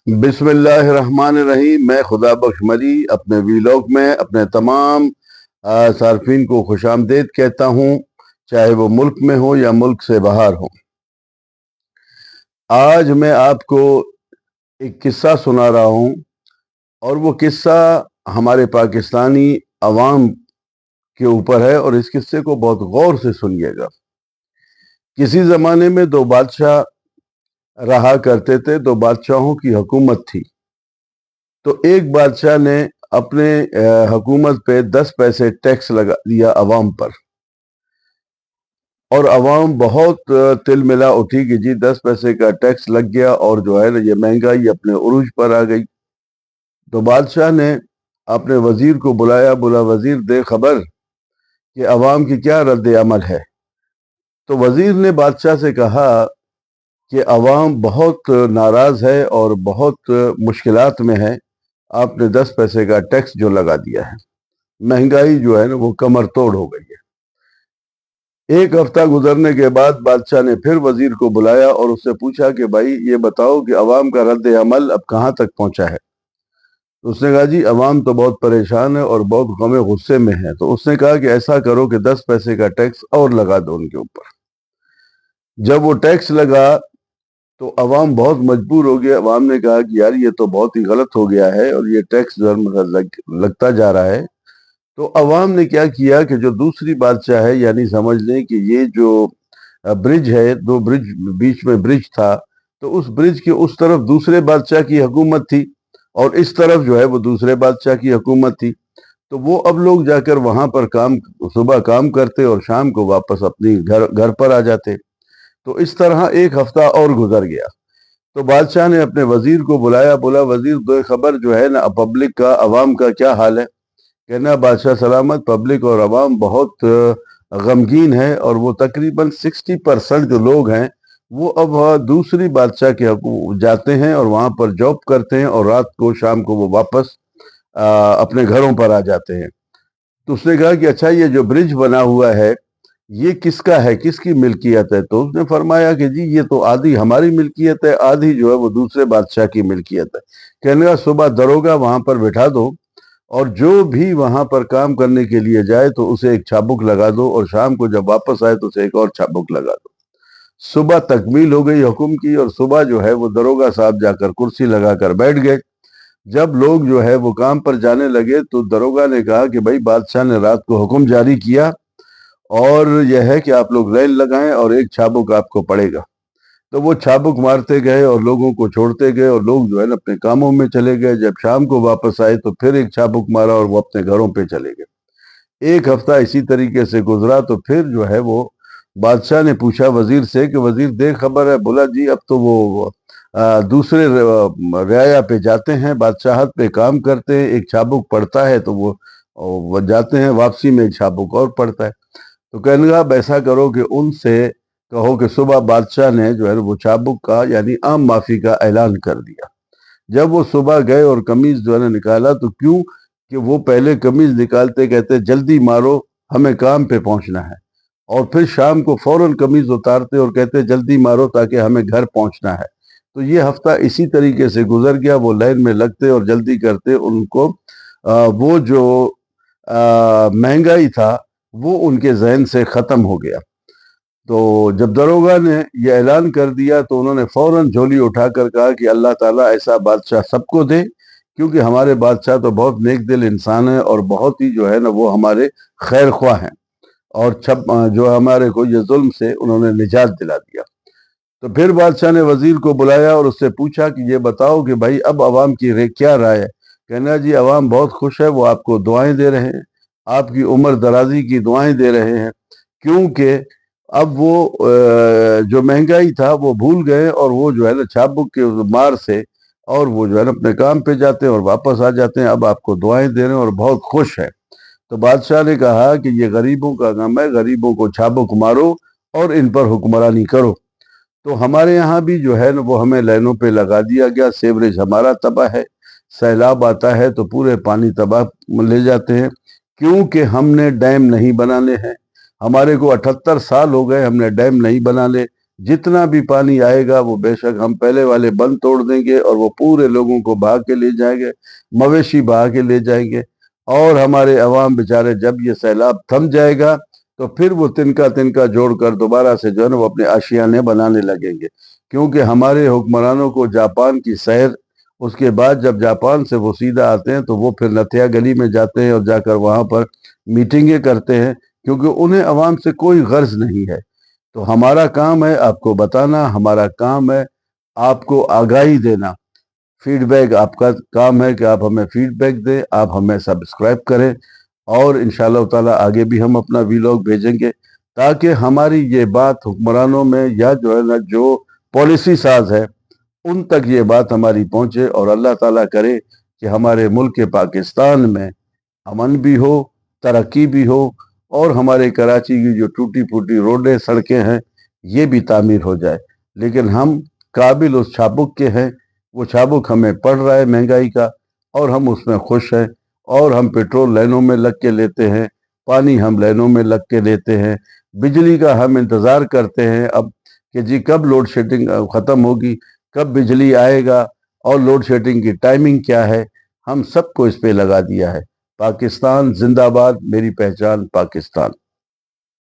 بسم اللہ الرحمن الرحیم۔ میں خدا بخش مری اپنے ویلاگ میں اپنے تمام صارفین کو خوش آمدید کہتا ہوں، چاہے وہ ملک میں ہو یا ملک سے باہر ہو۔ آج میں آپ کو ایک قصہ سنا رہا ہوں، اور وہ قصہ ہمارے پاکستانی عوام کے اوپر ہے، اور اس قصے کو بہت غور سے سنیے گا۔ کسی زمانے میں دو بادشاہ رہا کرتے تھے، دو بادشاہوں کی حکومت تھی۔ تو ایک بادشاہ نے اپنے حکومت پہ 10 پیسے ٹیکس لگا دیا عوام پر، اور عوام بہت تل ملا اٹھی کہ جی 10 پیسے کا ٹیکس لگ گیا، اور جو ہے نا یہ مہنگائی اپنے عروج پر آ گئی۔ تو بادشاہ نے اپنے وزیر کو بلایا، بولا وزیر دے خبر کہ عوام کی کیا رد عمل ہے۔ تو وزیر نے بادشاہ سے کہا کہ عوام بہت ناراض ہے اور بہت مشکلات میں ہے، آپ نے 10 پیسے کا ٹیکس جو لگا دیا ہے، مہنگائی جو ہے نا وہ کمر توڑ ہو گئی ہے۔ ایک ہفتہ گزرنے کے بعد بادشاہ نے پھر وزیر کو بلایا اور اس سے پوچھا کہ بھائی یہ بتاؤ کہ عوام کا رد عمل اب کہاں تک پہنچا ہے۔ تو اس نے کہا جی عوام تو بہت پریشان ہے اور بہت غم غصے میں ہے۔ تو اس نے کہا کہ ایسا کرو کہ 10 پیسے کا ٹیکس اور لگا دو ان کے اوپر۔ جب وہ ٹیکس لگا تو عوام بہت مجبور ہو گیا۔ عوام نے کہا کہ یار یہ تو بہت ہی غلط ہو گیا ہے، اور یہ ٹیکس جو لگتا جا رہا ہے۔ تو عوام نے کیا کیا کہ جو دوسری بادشاہ ہے، یعنی سمجھ لیں کہ یہ جو برج ہے، دو برج بیچ میں برج تھا، تو اس برج کے اس طرف دوسرے بادشاہ کی حکومت تھی، اور اس طرف جو ہے وہ دوسرے بادشاہ کی حکومت تھی۔ تو وہ اب لوگ جا کر وہاں پر صبح کام کرتے اور شام کو واپس اپنی گھر پر آ جاتے۔ تو اس طرح ایک ہفتہ اور گزر گیا۔ تو بادشاہ نے اپنے وزیر کو بلایا، بولا وزیر دو خبر جو ہے نا پبلک کا، عوام کا کیا حال ہے۔ کہنا بادشاہ سلامت، پبلک اور عوام بہت غمگین ہے، اور وہ تقریباً 60% جو لوگ ہیں وہ اب دوسری بادشاہ کے جاتے ہیں اور وہاں پر جاب کرتے ہیں، اور رات کو شام کو وہ واپس اپنے گھروں پر آ جاتے ہیں۔ تو اس نے کہا کہ اچھا یہ جو برج بنا ہوا ہے یہ کس کا ہے، کس کی ملکیت ہے؟ تو اس نے فرمایا کہ جی یہ تو آدھی ہماری ملکیت ہے، آدھی جو ہے وہ دوسرے بادشاہ کی ملکیت ہے۔ کہنے لگا صبح دروگا وہاں پر بٹھا دو، اور جو بھی وہاں پر کام کرنے کے لیے جائے تو اسے ایک چابک لگا دو، اور شام کو جب واپس آئے تو اسے ایک اور چابک لگا دو۔ صبح تکمیل ہو گئی حکم کی، اور صبح جو ہے وہ دروگا صاحب جا کر کرسی لگا کر بیٹھ گئے۔ جب لوگ جو ہے وہ کام پر جانے لگے تو دروگا نے کہا کہ بھائی بادشاہ نے رات کو حکم جاری کیا، اور یہ ہے کہ آپ لوگ لائن لگائیں اور ایک چھابک آپ کو پڑے گا۔ تو وہ چھابک مارتے گئے اور لوگوں کو چھوڑتے گئے، اور لوگ جو ہے نا اپنے کاموں میں چلے گئے۔ جب شام کو واپس آئے تو پھر ایک چھابک مارا اور وہ اپنے گھروں پہ چلے گئے۔ ایک ہفتہ اسی طریقے سے گزرا تو پھر جو ہے وہ بادشاہ نے پوچھا وزیر سے کہ وزیر دیکھ خبر ہے؟ بولا جی اب تو وہ دوسرے رعایا پہ جاتے ہیں، بادشاہت پہ کام کرتے ہیں، ایک چھابک پڑتا ہے تو وہ جاتے ہیں، واپسی میں ایک چھابک اور پڑتا ہے۔ تو کہنے لگا اب ایسا کرو کہ ان سے کہو کہ صبح بادشاہ نے جو ہے وہ چابک کا یعنی عام معافی کا اعلان کر دیا۔ جب وہ صبح گئے اور قمیض جو ہے نا نکالا، تو کیوں کہ وہ پہلے قمیض نکالتے کہتے جلدی مارو ہمیں کام پہ پہنچنا ہے، اور پھر شام کو فوراً قمیض اتارتے اور کہتے جلدی مارو تاکہ ہمیں گھر پہنچنا ہے۔ تو یہ ہفتہ اسی طریقے سے گزر گیا، وہ لائن میں لگتے اور جلدی کرتے۔ ان کو وہ جو مہنگائی تھا وہ ان کے ذہن سے ختم ہو گیا۔ تو جب دروگا نے یہ اعلان کر دیا تو انہوں نے فوراً جھولی اٹھا کر کہا کہ اللہ تعالیٰ ایسا بادشاہ سب کو دے، کیونکہ ہمارے بادشاہ تو بہت نیک دل انسان ہیں، اور بہت ہی جو ہے نا وہ ہمارے خیر خواہ ہیں، اور جو ہمارے کو یہ ظلم سے انہوں نے نجات دلا دیا۔ تو پھر بادشاہ نے وزیر کو بلایا اور اس سے پوچھا کہ یہ بتاؤ کہ بھائی اب عوام کی کیا رائے ہے۔ کہنا جی عوام بہت خوش ہے، وہ آپ کو دعائیں دے رہے ہیں، آپ کی عمر درازی کی دعائیں دے رہے ہیں، کیونکہ اب وہ جو مہنگائی تھا وہ بھول گئے، اور وہ جو ہے نا چھابک کے مار سے اور وہ جو ہے نا اپنے کام پہ جاتے ہیں اور واپس آ جاتے ہیں، اب آپ کو دعائیں دے رہے ہیں اور بہت خوش ہے۔ تو بادشاہ نے کہا کہ یہ غریبوں کا غم ہے، غریبوں کو چھابک مارو اور ان پر حکمرانی کرو۔ تو ہمارے یہاں بھی جو ہے نا وہ ہمیں لائنوں پہ لگا دیا گیا، سیوریج ہمارا تباہ ہے، سیلاب آتا ہے تو پورے پانی تباہ لے جاتے ہیں، کیونکہ ہم نے ڈیم نہیں بنانے ہیں۔ ہمارے کو 78 سال ہو گئے، ہم نے ڈیم نہیں جتنا بھی پانی آئے گا وہ بے شک ہم پہلے والے بند توڑ دیں گے اور وہ پورے لوگوں کو بہا کے لے جائیں گے، مویشی بہا کے لے جائیں گے، اور ہمارے عوام بیچارے جب یہ سیلاب تھم جائے گا تو پھر وہ تنکا تنکا جوڑ کر دوبارہ سے جو ہے نا وہ اپنے آشیانے بنانے لگیں گے، کیونکہ ہمارے حکمرانوں کو جاپان کی سیر، اس کے بعد جب جاپان سے وہ سیدھا آتے ہیں تو وہ پھر نتھیا گلی میں جاتے ہیں اور جا کر وہاں پر میٹنگیں کرتے ہیں، کیونکہ انہیں عوام سے کوئی غرض نہیں ہے۔ تو ہمارا کام ہے آپ کو بتانا، ہمارا کام ہے آپ کو آگاہی دینا، فیڈ بیک آپ کا کام ہے کہ آپ ہمیں فیڈ بیک دیں، آپ ہمیں سبسکرائب کریں، اور انشاءاللہ تعالی آگے بھی ہم اپنا ویلاگ بھیجیں گے تاکہ ہماری یہ بات حکمرانوں میں یا جو ہے نا جو پالیسی ساز ہے ان تک یہ بات ہماری پہنچے، اور اللہ تعالیٰ کرے کہ ہمارے ملک پاکستان میں امن بھی ہو، ترقی بھی ہو، اور ہمارے کراچی کی جو ٹوٹی پھوٹی روڈیں سڑکیں ہیں یہ بھی تعمیر ہو جائے۔ لیکن ہم قابل اس چھاپک کے ہیں، وہ چھاپک ہمیں پڑ رہا ہے مہنگائی کا، اور ہم اس میں خوش ہیں، اور ہم پیٹرول لائنوں میں لگ کے لیتے ہیں، پانی ہم لائنوں میں لگ کے لیتے ہیں، بجلی کا ہم انتظار کرتے ہیں اب کہ جی کب لوڈ شیڈنگ ختم ہوگی، کب بجلی آئے گا، اور لوڈ شیڈنگ کی ٹائمنگ کیا ہے، ہم سب کو اس پہ لگا دیا ہے۔ پاکستان زندہ باد، میری پہچان پاکستان۔